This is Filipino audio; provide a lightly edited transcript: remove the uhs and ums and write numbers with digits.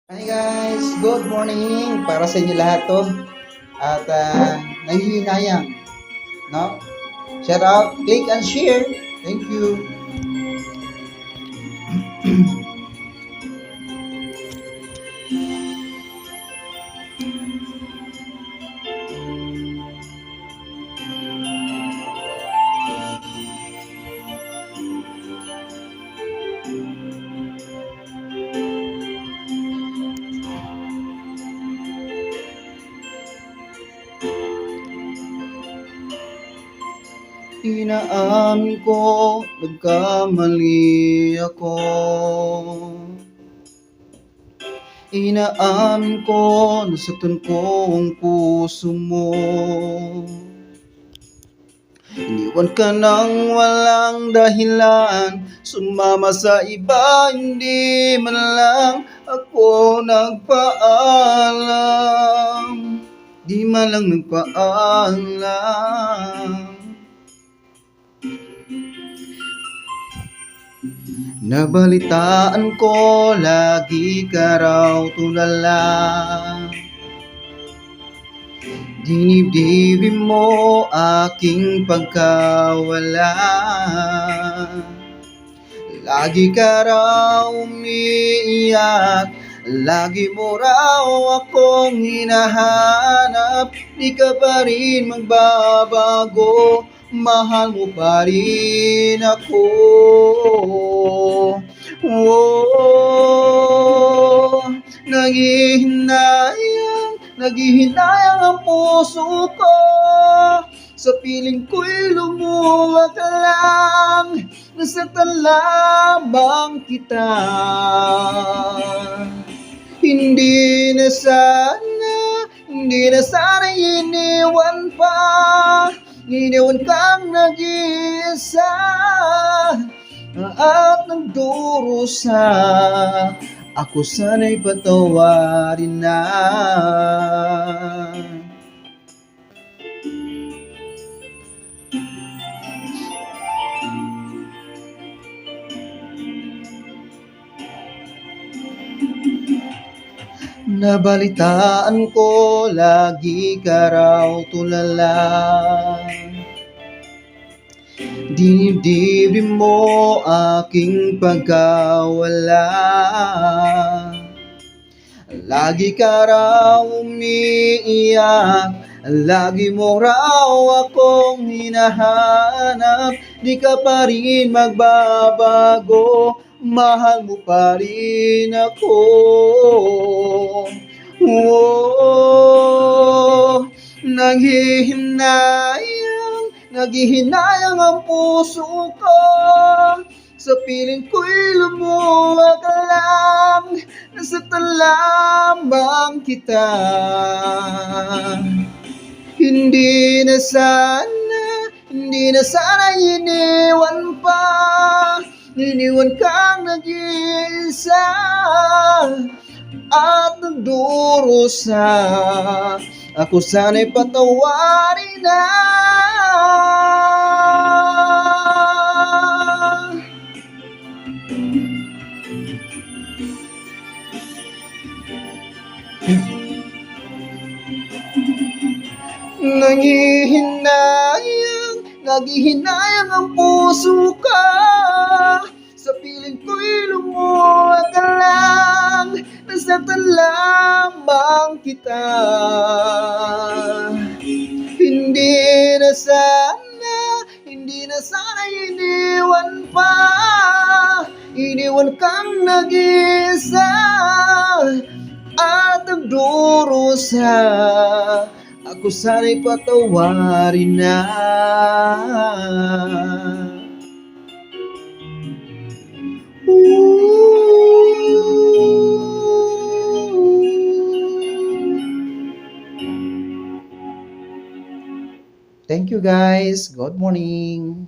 Hi guys, good morning para sa inyo lahat to. At nanghihinayang, no? Shout out, click and share. Thank you. Inaamin ko, nagkamali ako. Inaamin ko, nasaktan ko ang puso mo. Iniwan ka nang walang dahilan, sumama sa iba, hindi man lang ako nagpaalam. Di man lang nagpaalam. Nabalitaan ko, lagi ka raw tulala. Dinibdibin mo aking pagkawala. Lagi ka raw umiiyak, lagi mo raw akong hinahanap. Di ka pa rin magbabago, mahal mo pa rin ako. Oh, naghihinayang ang puso ko. Sa piling ko'y lumuwag lang, nasaktan lamang kita. Hindi na sana iniwan pa. Iniwan kang nag-iisa at nagdurusa. Ako sana'y patawarin na. Nabalitaan ko, lagi ka raw tulala. Dinibdibin mo aking pagkawala. Lagi ka raw umiiyak, lagi mo raw akong hinahanap. Di ka pa rin magbabago, mahal mo pa rin ako. Oh, naghihinayang ang puso ko. Sa piling ko'y lumuwag lang, nasaktan lamang kita. Hindi na sana iniwan pa. Iniwan kang nag-iisa at nagdurusa. Ako sana'y patawarin na. Naghihinayang ang puso ko. Sa piling ko'y lumuwag lang, nasaktan lamang kita. Hindi na sana iniwan pa. Iniwan kang nag-iisa at nagdurusa. Ako sana'y patawarin na. Thank you guys. Good morning.